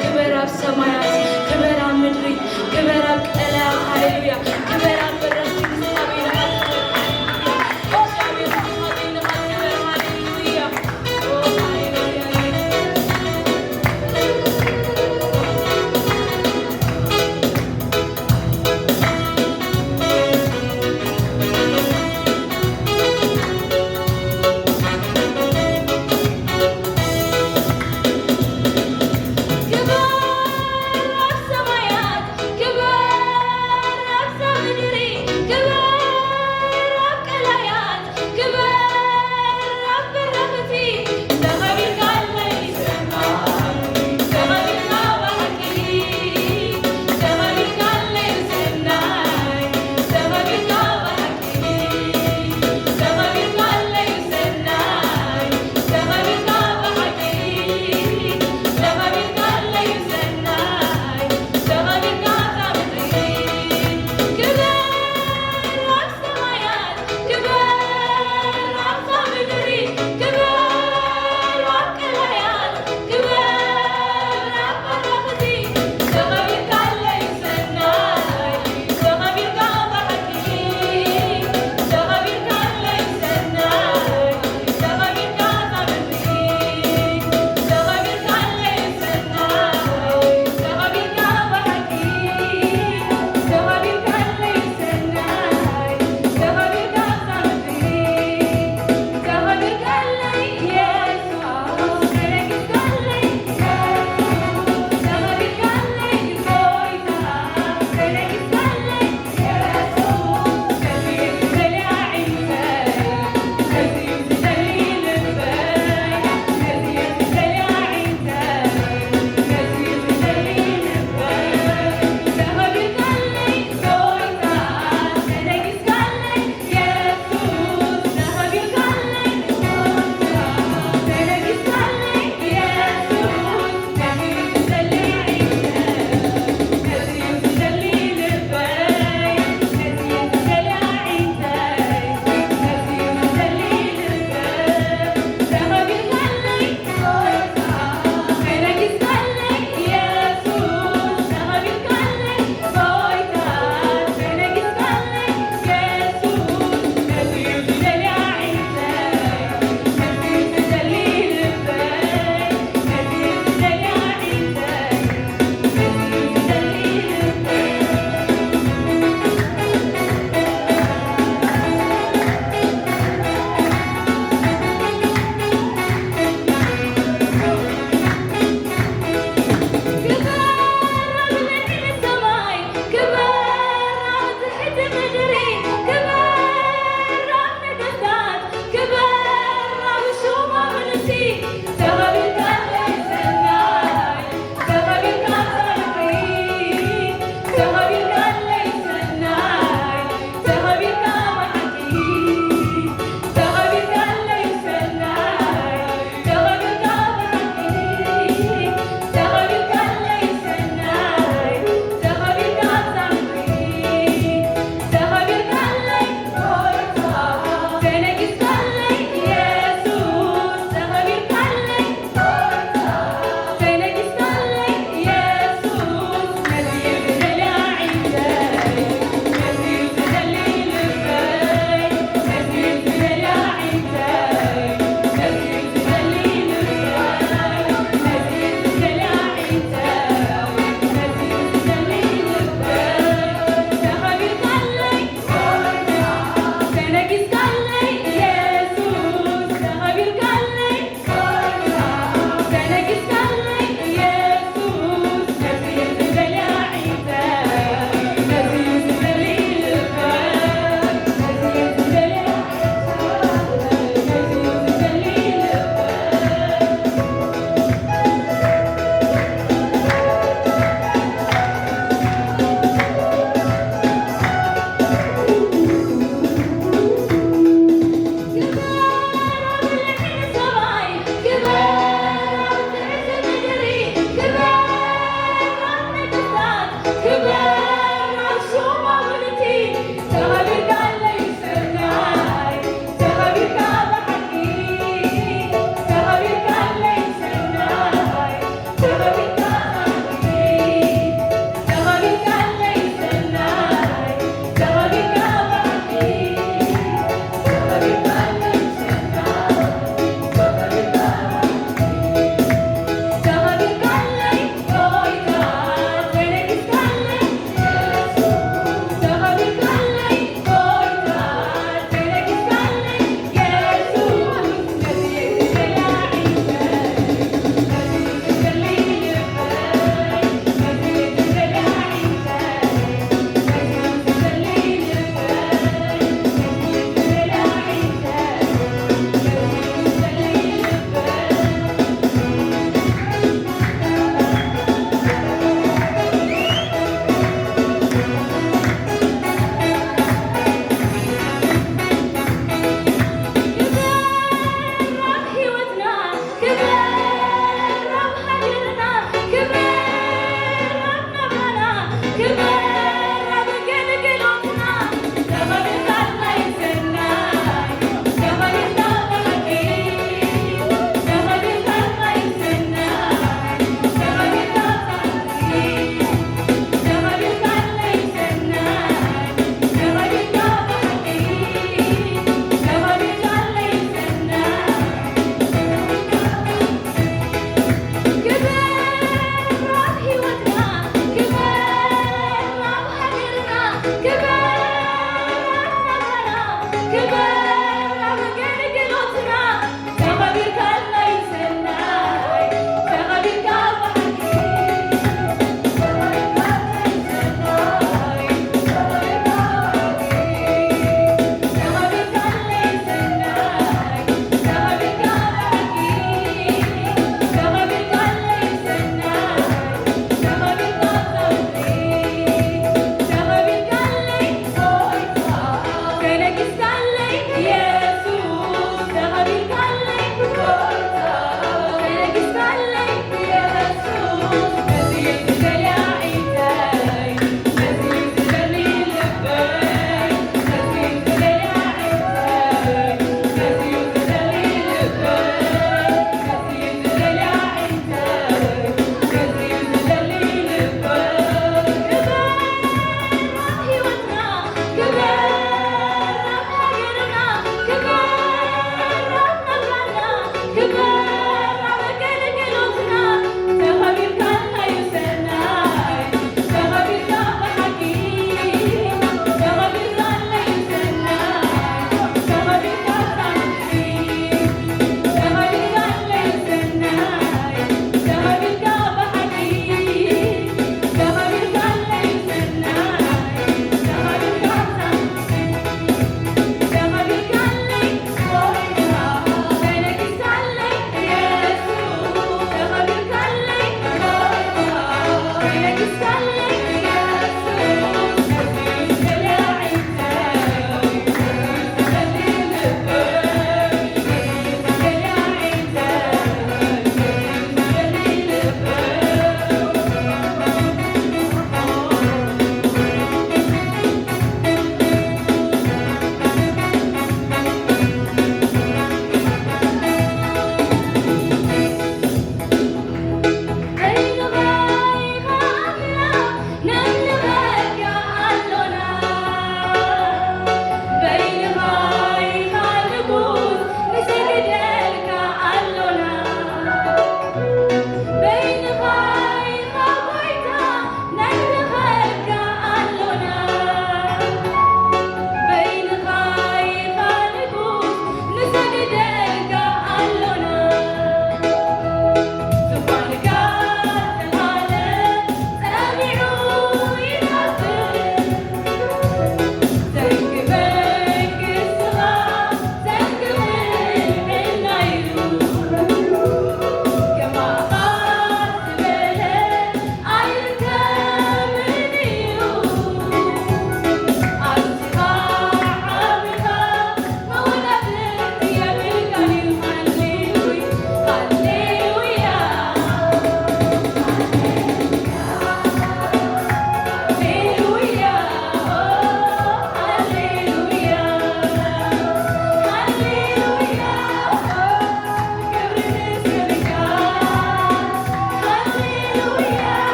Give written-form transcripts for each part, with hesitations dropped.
ክብር አብ ሰማያት ክብር አብ ምድሪ ክብር አብ ቀላ ክብር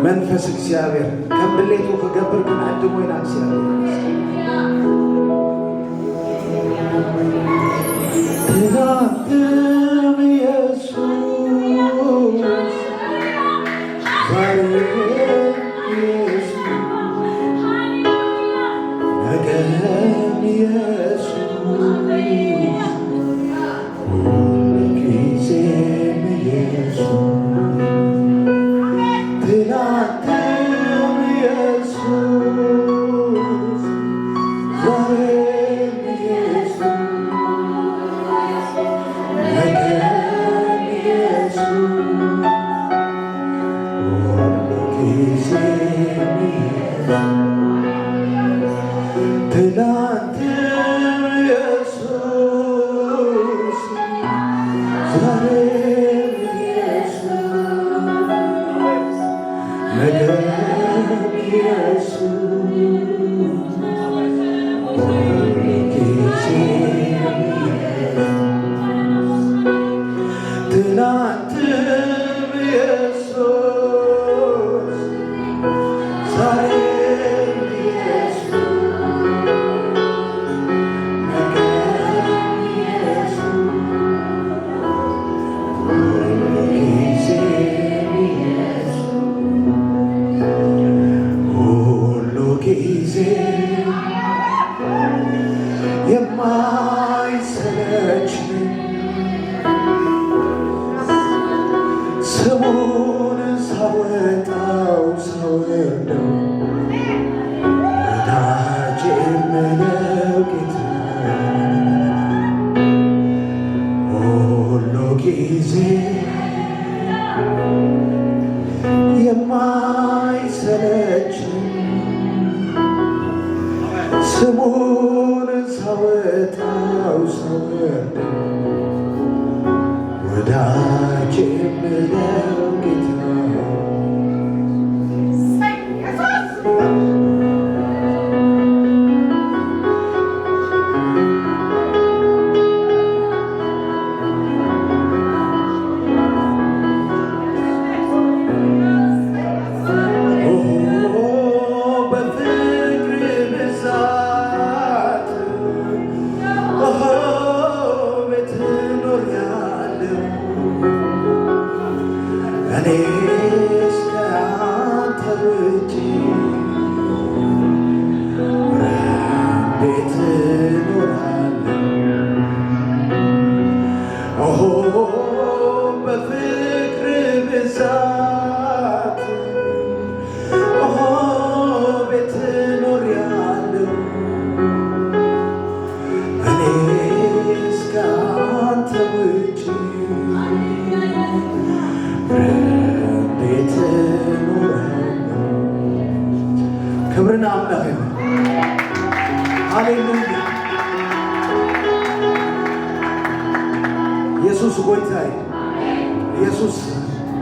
መንፈስ እግዚአብሔር ከብሌቱ ከገብር ግን አድሞ ይናክሲያል ትናንትም ኢየሱስ ዛሬ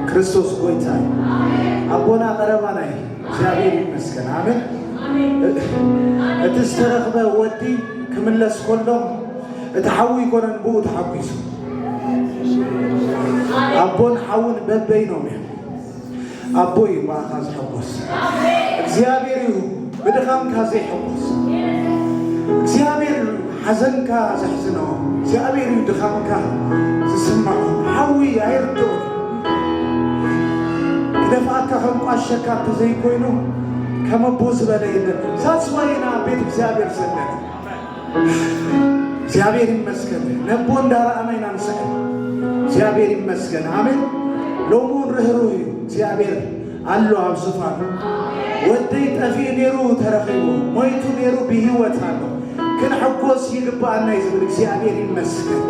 ክርስቶስ ጎይታይ አቦና ቀረባናይ እግዚአብሔር ይመስገን አሜን እትስተረኽበ ወዲ ክምለስ ኮሎ እትሐዊ ኮነን ቡ ተሐዊሱ አቦን ሐውን በበይ ነው አቦይ ማኻዝ ሐወስ እግዚአብሔር በድኻም ካዘ ሐወስ እግዚአብሔር ሐዘንካ ዘሕዝነው እግዚአብሔር ድኻምካ ዝስማዕ ሐዊ አይርዶ ደፋካ ኸንቋሸካ ተዘይ ኮይኑ ከመቦዝ በላይ የለም ሳስዋይና ቤት እግዚአብሔር ሰነደ እግዚአብሔር ይመስገን ነቦ እንዳራአመይና ንሰከ እግዚአብሔር ይመስገን አሜን ሎሙን ርህሩህ እግዚአብሔር አሎ አብዝፋን ወደይ ጠፊ ኔሩ ተረኺቡ ሞይቱ ኔሩ ብህይወት አሎ ክንሕጎስ ይግባአና ይዝብል እግዚአብሔር ይመስገን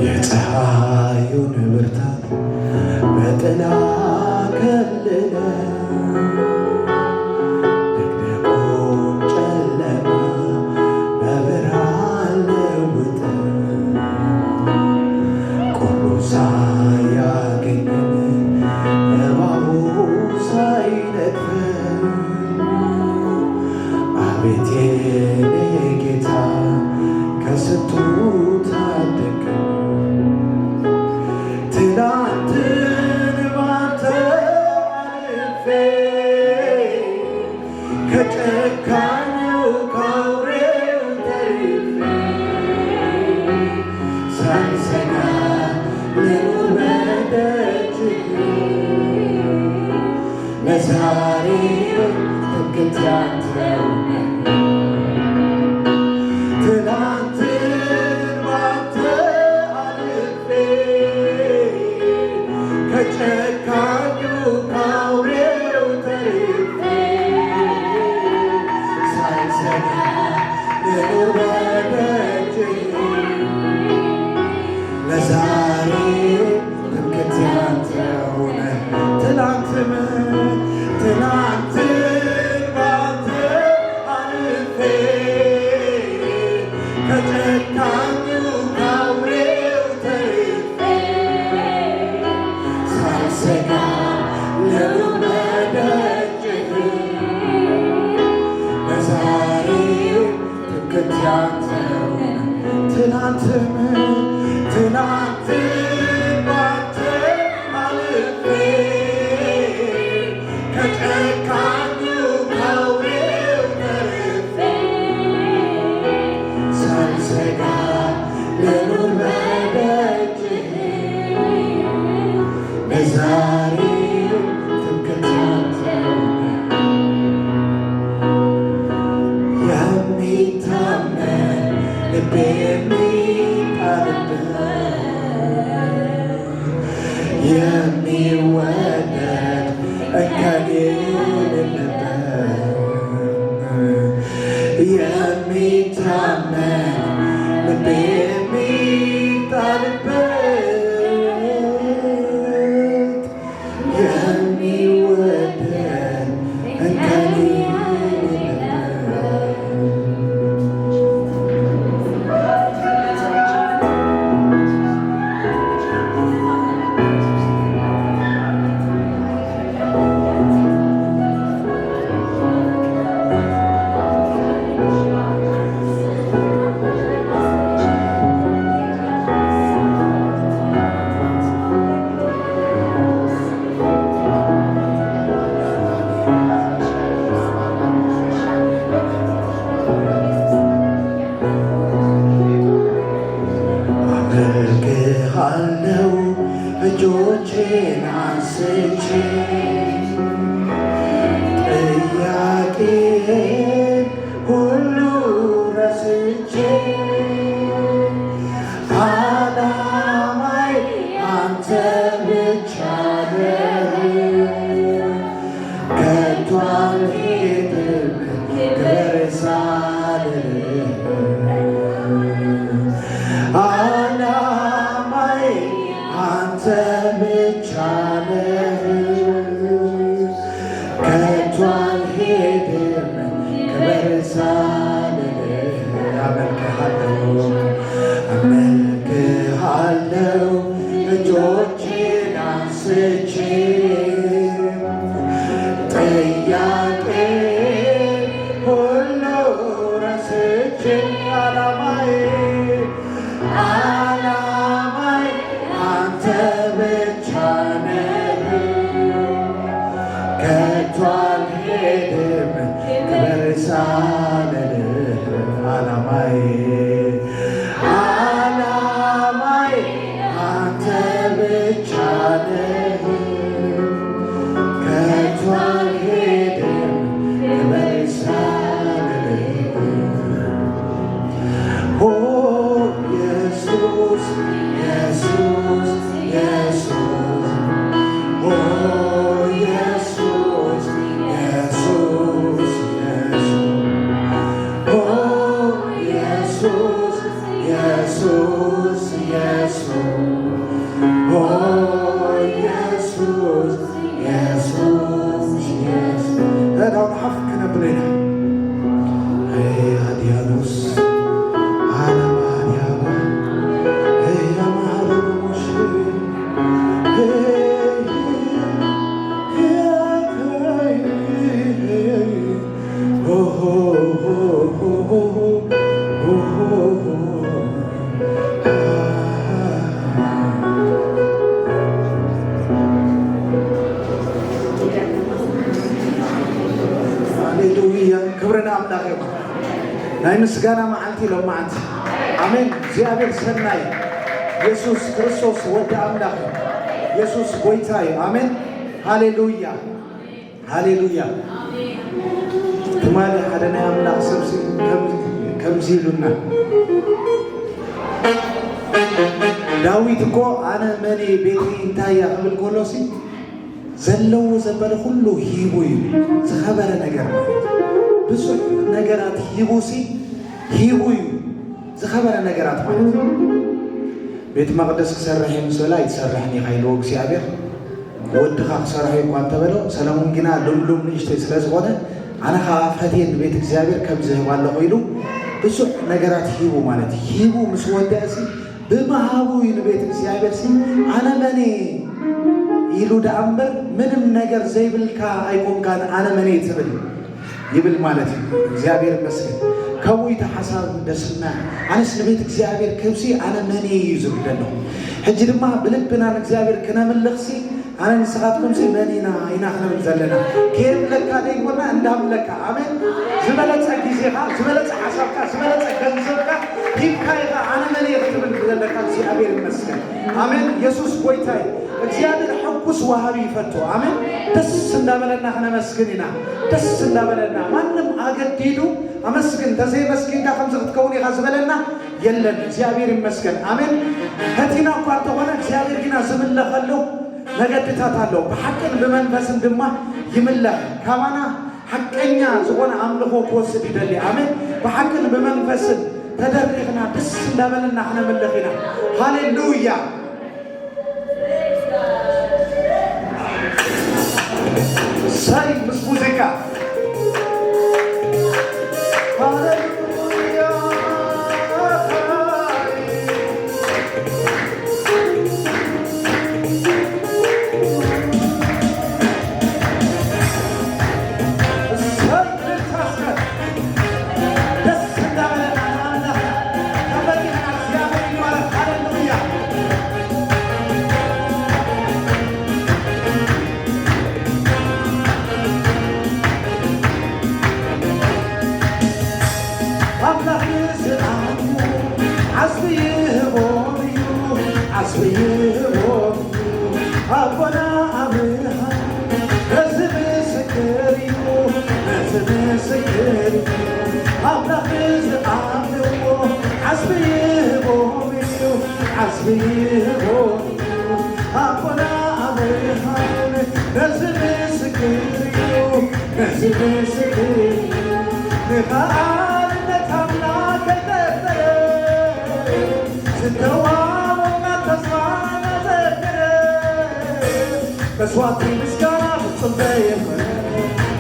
የፀሐዩን ብርታት በጥላ ከለለ ድቅድቁን ጨለማ በብርሃን ለወጠ ቁሩ ሳያገኘን እባቡ ሳይነድፈን አቤት የኔ ጌታ ከስንቱ ከጨካኙ ካውሬው ተርፌ ሳልሰጋ ልኑር በደጅህ ለዛሬው ትምክህቴ አንተው ትናንትም ባንተ አልፌ ከጨካኙ ካውሬው ተርፌ ሳልሰጋ ልኑር በደጅህ ለዛሬው ትምክህቴ አንተው የሚታመን ልቤ የሚወደድ እንከን የሌለበት የሚታመን ልቤ የሚጣልበት የሚወደድ እንከን አመልክሃለሁ እጆቼን አንስቼ ጥያቄ ሁሉ ረስቼ ዓላማዬ አንተ ብቻ ነህ ከቶ አልሄድም ክብር ሳልልህ ዓላማዬ አንተ ብቻ ነህ ከቶ አልሄድም ክብር ሳልልህ አመልክሃለሁ እጆቼን አንስቼ ጥያቄ ሁሉ ረስቼ ዓላማዬ አንተ ብቻ ነህ ከቶ አልሄድም ክብር ሳልልህ ዓላማዬ አንተ ብቻ ነህ ከቶ አልሄድም ክብር ሳልልህ ኦ ኢየሱስ ኢየሱስ ኢየሱስ ኦ ኢየሱስ ኢየሱስ ኢየሱስ ኦ ኢየሱስ ኢየሱስ ኢየሱስ ኦ ኢየሱስ ኢየሱስ ኢየሱስ هذا حفك نبرنا هي هديانوس على مريم هي مريم مشي ሃሌሉያ ክብርና አምላክ ይሁን ናይ ምስጋና መዓልቲ ሎማዓንቲ አሜን እግዚአብሔር ሰናይ ኢየሱስ ክርስቶስ ወደ አምላክ ኢየሱስ ጎይታይ አሜን ሃሌሉያ ሃሌሉያ ትማሊ ሓደ ናይ አምላክ ሰብሲ ከምዚ ኢሉና ዳዊት እኮ አነ መኔ ቤቴ እንታይ ያብል ኮሎሲ ዘለው ዘበለ ሁሉ ሂቡ ዝኸበረ ነገር ብዙ ነገራት ሂቡሲ ሂቡ ዝኸበረ ነገራት ማለት ቤት መቅደስ ክሰርሕ ምስላ ይሰርሕኒ ኸይልዎ እግዚአብሔር ወድኻ ክሰርሕ እኳ እንተበሎ ሰለሞን ግና ሉምሉም ንእሽተይ ስለ ዝኾነ ኣነ ከዓ ፈትየን ቤት እግዚአብሔር ከም ዝህብ ኣለኹ ኢሉ بسوء نجارات هيبو مالتي هيبو مسوداسي بمهابو ينبيت እግዚአብሔርሲ أنا مني يلو دأمبر منم نجار زي بالكا أيكون كان أنا مني تبل يبل مالتي እግዚአብሔር مسكين كوي تحسب دسنا أنا سنبيت እግዚአብሔር كوسي أنا مني يزول لنا هجر ما بلبنا እግዚአብሔር كنا من لخسي أنا نسخاتكم سي منينا يناخنا بزلنا كيف لك هذا يقولنا عندهم لك آمين زملت أجيزها زملت حسابك زملت جنزبك كيف كايغا أنا مني يكتب لك سي أبير المسكين آمين يسوع كويتاي እግዚአብሔር حقوس وهابي فتو آمين دس سندابلنا إحنا مسكيننا دس سندابلنا مانم أجد ديدو أمسكين تزي مسكين كخمسة تكوني غزبلنا يلن እግዚአብሔር المسكين آمين هتينا قارتو وانا እግዚአብሔር كنا زمن لخلو نجدتاتالو بحقن بمنفس دما يملح كمانا حقنيا زغون عملو كوسد يدلي آمين بحقن بمنفس تدرخنا بس ندابلنا احنا ملخنا هاليلويا ساي مش موسيقى هاليلويا بسواتي مسكانة بتصدق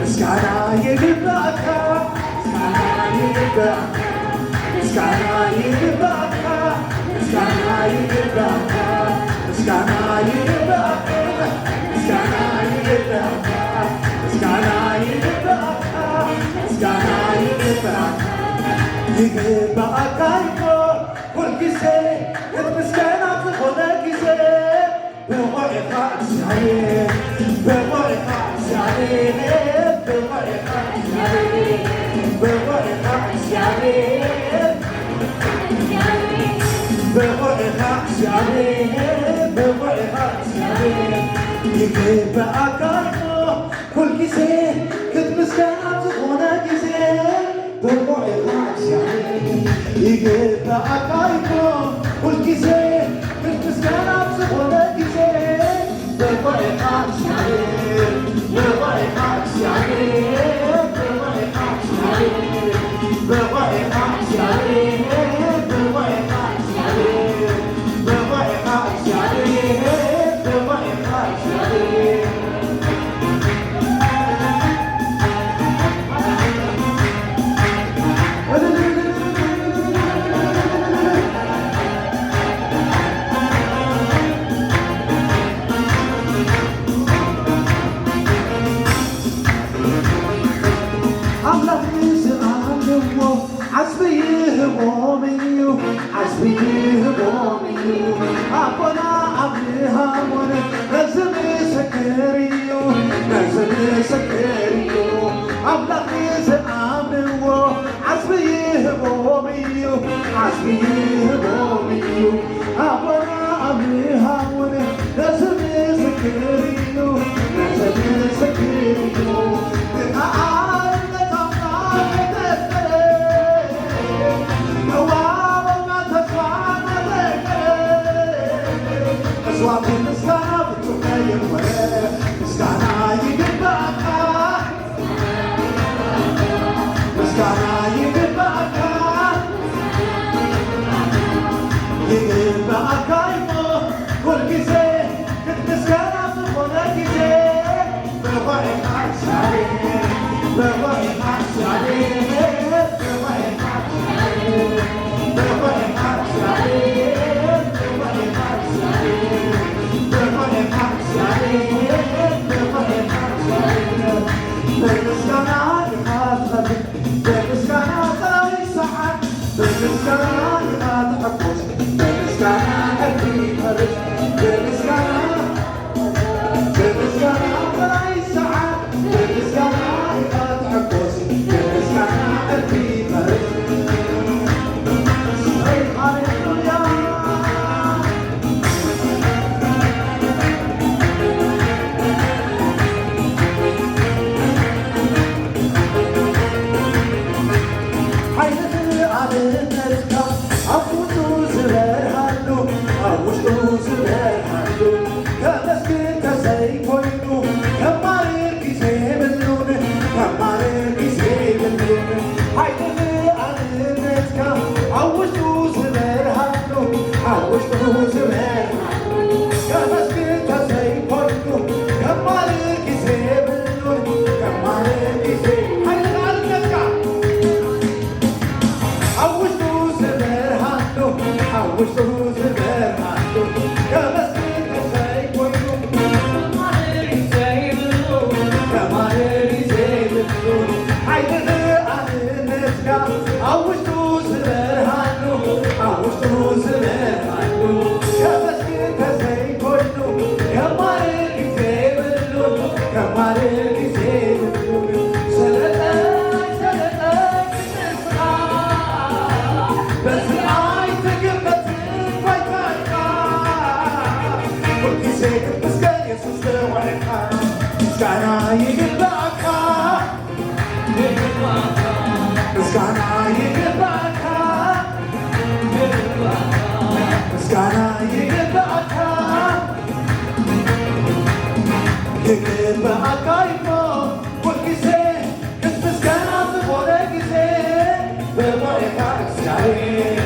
مسكانة يقبعك مسكانة يقبعك مسكانة يقبعك مسكانة يقبعك مسكانة يقبعك مسكانة يقبعك مسكانة يقبعك مسكانة يقبعك يقبعك أيكو كل كيسي مسكانة تخونا كيسي بوقعك سعيد بوقعك سعيد بوقعك سعيد بوقعك سعيد بوقعك سعيد بوقعك سعيد يجيب أكايمو كل كيسي كنت مسكنة تخونا كيسي بوقعك سعيد يجيب أكايمو كل كيسي كنت مسكنة تخونا كيسي بوقعك سعيد بوقعك سعيد بوقعك سعيد بوقعك سعيد بوقعك سعيد بوقعك سعيد بوقعك سعيد بوقعك سعيد بوقعك سعيد ውስጡ ዝበርሃሉ ከመስጊድ ከሰይኮይኑ ከማረር ይዘይብሉ አይድን አንነትጋ አውሽጡ ዝበርሃሉ አውሽጡ ዝበርሃሉ ከመስጊድ ከሰይኮይኑ ከማረር ይዘይብሉ ከማረር ይዘይብሉ ሰለጠኝ ሰለጠኝ ንስራ በዚህ አይትግበት ባይታይካ ሁልጊዜ ምስገን ኢየሱስ ተወለካ ምስጋና ይግባካ ምስጋና ይግባካ ምስጋና ይግባካ ይግባካ ይሞ ሁልጊዜ ምስጋና በሆነ ጊዜ በሞኤካ እግዚአብሔር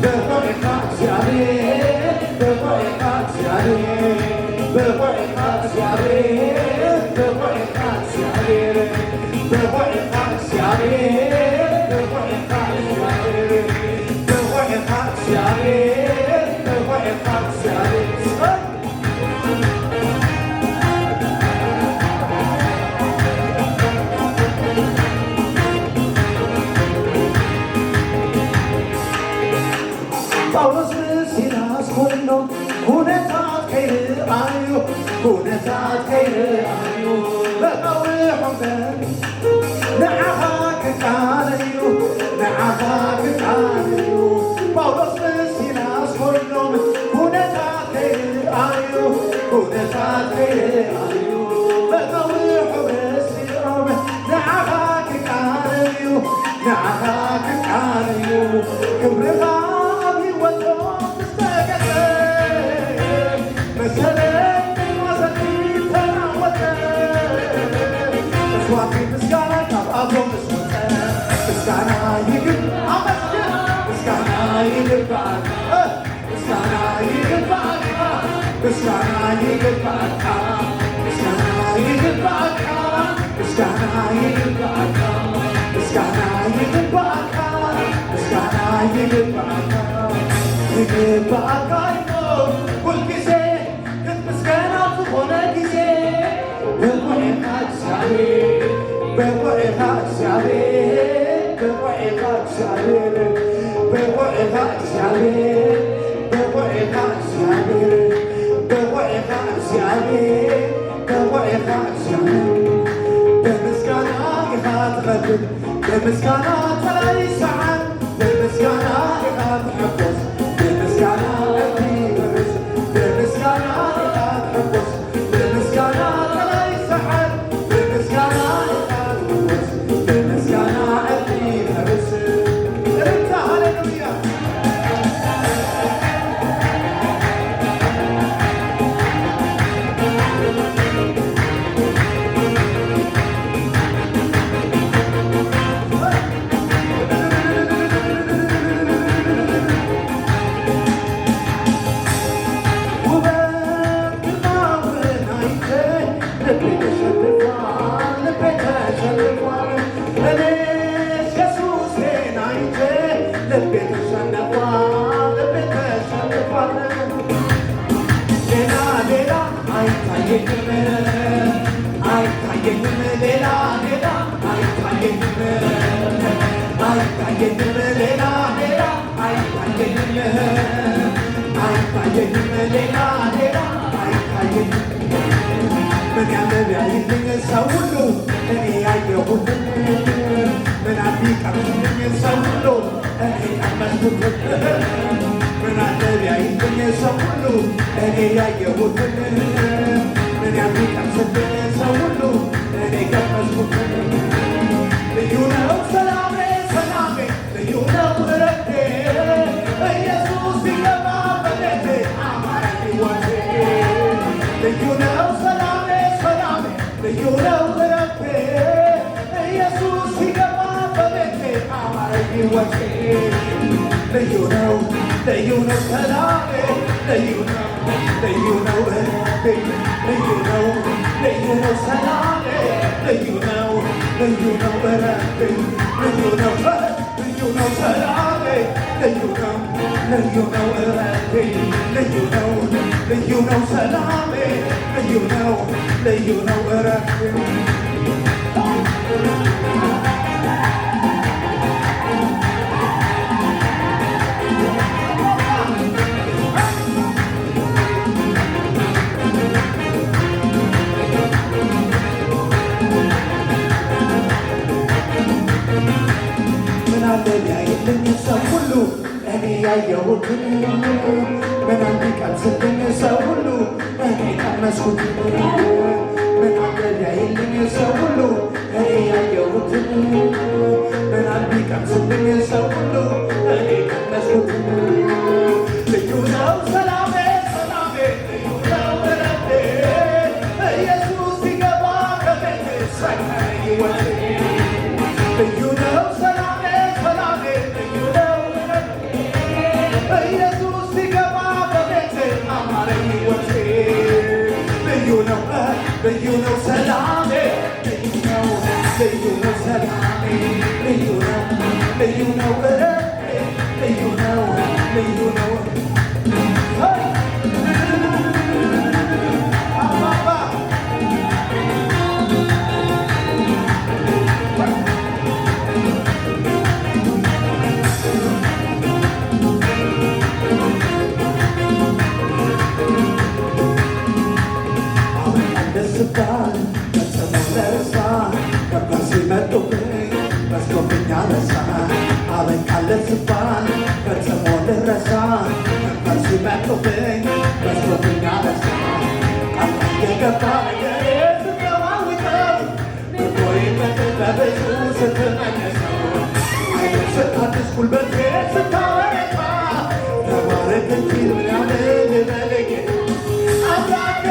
በሞኤካ እግዚአብሔር በሞኤካ እግዚአብሔር በሞኤካ እግዚአብሔር በሞኤካ እግዚአብሔር በሞኤካ እግዚአብሔር በሞኤካ እግዚአብሔር በሞኤካ እግዚአብሔር በሞኤካ እግዚአብሔር ጳውሎስ ሲላስ ኮይኖም ሁነታት ከይርአዩ ሁነታት ከይርአዩ በቀዊሖም ንዓኻ ክቃነዩ ንዓኻ ክቃነዩ ጳውሎስ ሲላስ ኮይኖም ሁነታት ከይርአዩ ሁነታት ከይርአዩ በቀዊሖም ሲኦም ንዓኻ ክቃነዩ ንዓኻ ክቃነዩ ክብርኻ በምስጋና ተላይ ሰዓት በምስጋና ተሐበስ በምስጋና ተበስ በምስጋና ተሐበስ በምስጋና ተላይ ሰዓት በምስጋና ተሐበስ በምስጋና ተበስ እርታ ሃሌሉያ ምን ያለ ቢያይልኝ ሰው ሁሉ እኔ ያየሁትን ምን ቢቀምስልኝ ሰው ሁሉ እኔ ቀመስኩትን ምን አለ ቢያይልኝ ሰው ሁሉ እኔ ያየሁትን ምን ቢቀምስልኝ ሰው ሁሉ እኔ ቀመስኩትን ልዩ ነው ሰላሜ ሰላሜ ልዩ ነው እረፍቴ ኢየሱስ ሲገባ በቤቴ አማረ ሕይወቴ ልዩ ነው ሰላሜ ሰላሜ ልዩ ነው እረፍቴ ኢየሱስ ሲገባ በቤቴ አማረ ሕይወቴ ልዩ ነው ሰላሜ ልዩ ነው እረፍቴ ልዩ ነው ሰላሜ ልዩ ነው እረፍቴ ልዩ ነው ልዩ ነው ሰላሜ ልዩ ነው ልዩ ነው እረፍቴ ልዩ ነው ልዩ ነው ሰላሜ ልዩ ነው ልዩ ነው እረፍቴ ያየልኝ ሰው ሁሉ እኔ ያየሁትን ምን ቢቀምስልኝ ሰው ሁሉ እኔ ቀመስኩትን ምን ያየልኝ ሰው ሁሉ እኔ ያየሁትን ምን ቢቀምስልኝ ሰው ሁሉ እኔ ቀመስኩትን ልዩ ነው ሰላሜ ሰላሜ ልዩ ነው እረፍቴ ኢየሱስ ሲገባ ከቤቴ ሰላሜ ሕይወቴ ልዩ ነው ልዩ ነው ሰላሜ ልዩ ነው ልዩ ነው ሰላሜ ልዩ ነው ልዩ ነው እረፍቴ ልዩ ነው ልዩ ነው ስባል ፈጽሞ ለረሳ ከባድ ሲመጡብኝ በዝቶብኝ አበሳ አበቃለት ስባል ፈጽሞ ልረሳ ከባድ ሲመጡብኝ በዝቶብኝ አበሳ ቃል የገባ ነገሬ ስትለዋውጠው ብርኮዬ በብዙ ስትመልሰው ኃይሌን ስታድስ ጉልበቴ ስታበረታ ተባረክ እንጂ ምናምን ልበልኝ አምላኬ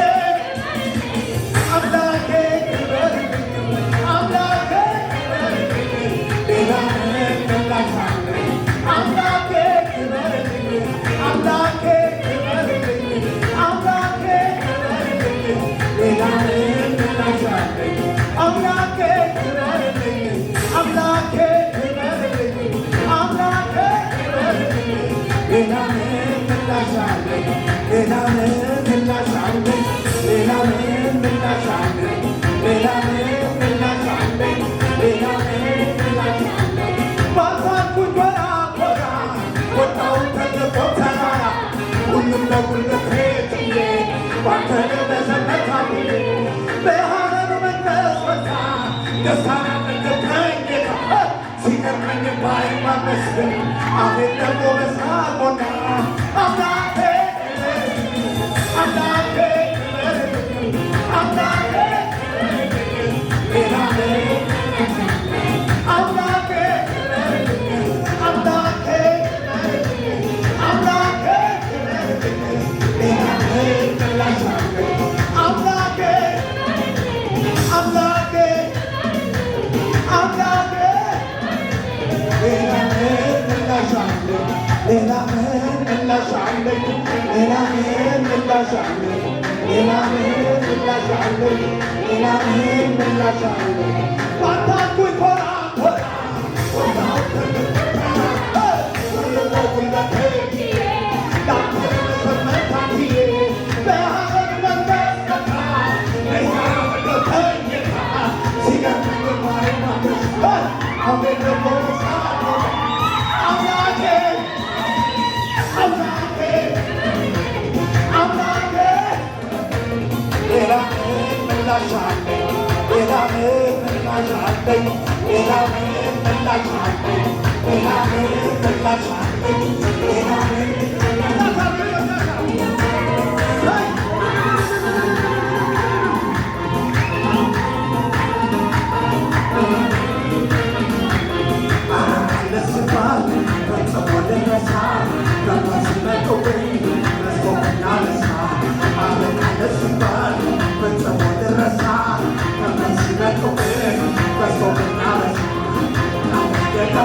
Come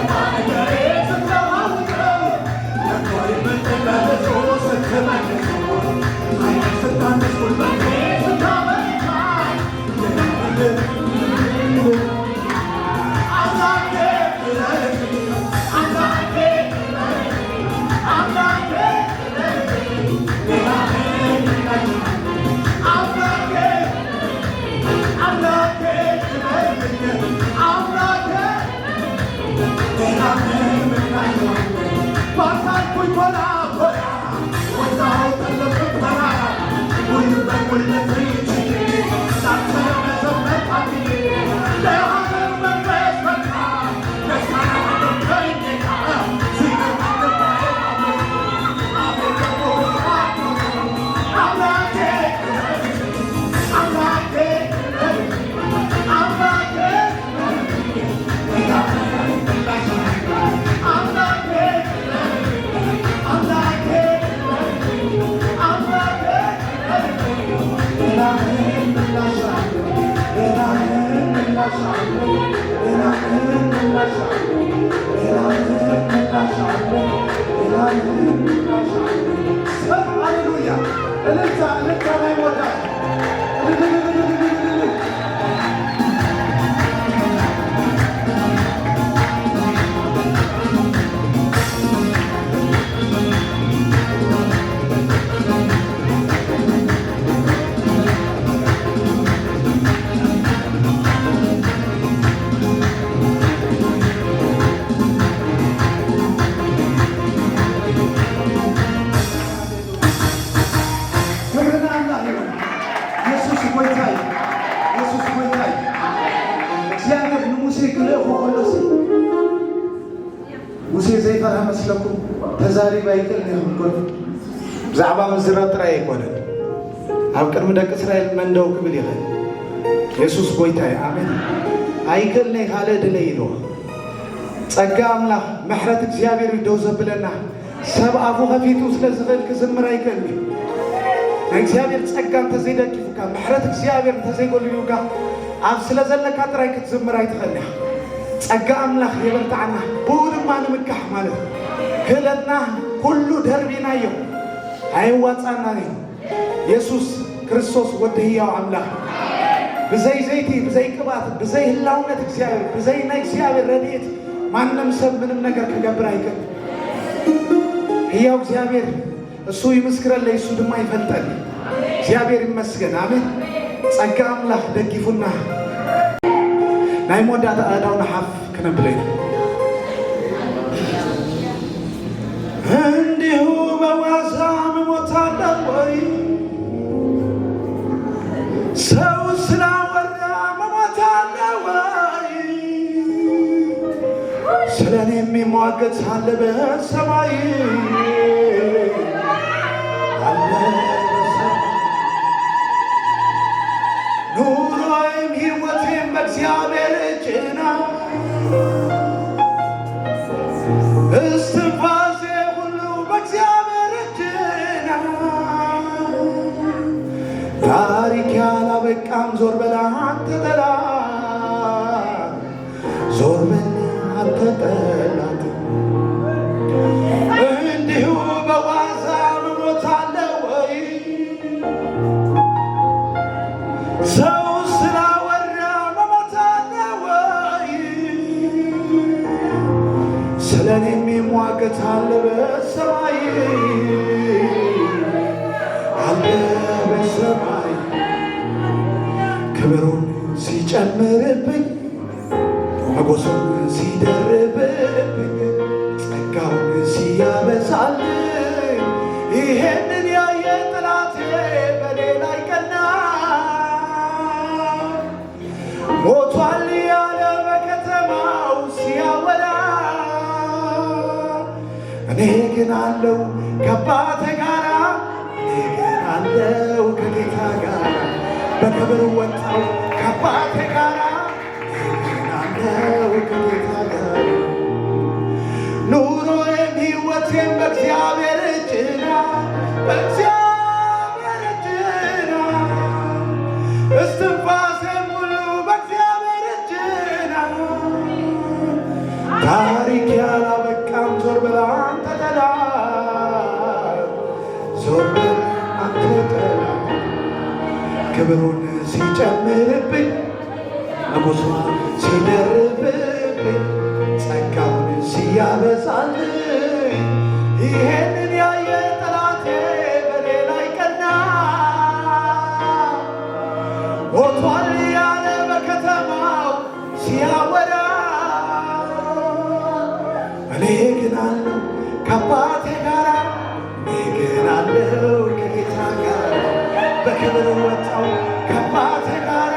on, مسلكم تزاري بايكل نقول زعبا مزرات راي يكون أو كرم دك إسرائيل من دوك بليه يسوع بويتاي آمين أيكل نه خالد ليلو تجام له محرت زيابير دوز بلنا سب أبو خفيتو سلسل كزمر أيكل زيابير تجام تزيدك كيفك محرت زيابير تزيقول يوكا أب سلسل كاتراي كزمر أيتخلنا تجام له يبرتعنا بود ما نمكح ماله كلنا كله دربنا يوم أيوة أنا يسوع كريستوس وديه عمله بزي زيتي بزي كبات بزي اللونة تكسيابر بزي نكسيابر رديت ما نمسب من النجار كجبرايك هي وكسيابر السوي مسكر اللي يسود ما يفلتني كسيابر مسكن آمين أكام له دكيفنا نايمود هذا حف كنبلين عندي هو بواسام متداوي سوسنا ورام متداوي سلني ميموقت على بالسماي نورهم هيوتهم بزيابر جنا استنفاسي كله بزيابر جنا تاريخ على بكام زور بلا أنت تلا زور بلا أنت تلا عندي هو بواسع متعلوي سوسنا ورام متعلوي سلني ميمواقت على بالسماي على بالسماي كبرون سيجمربኝ መጎሱን ሲደርብብኝ ጸጋውን ሲያበዛልኝ ይሄንን ያየ ጠላቴ በኔ ላይ ቀና ሞቷል ያለ በከተማው ሲያወራ እኔ ግን አለው ከአባቴ ጋራ እኔ ግን አለው ከጌታ ጋራ በክብር ወጣው ከአባቴ ጋራ አለው ከጌታ ጋራ ኑሮዬም ሕይወቴም በእግዚአብሔር እጅ ነው በእግዚአብሔር እጅ ነው እስትንፋሴም ሁሉ በእግዚአብሔር እጅ ነው ታሪክ ያላበቃም ዞር ብላ አንተ ተላ ዞር ብላ አንተ ተላ ክብሩን ሲጨምርብኝ መጎሱን ሲደርብብኝ ጸጋውን ሲያበዛልኝ ይሄንን ያየ ጠላቴ በኔ ላይ ቀና ሞቷል ያለ በከተማው ሲያወራ በክብር ወጣው ከአባቴ ጋራ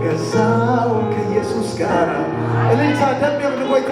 ገዛው ከኢየሱስ ጋራ እልልታ ደም የምንጎይታ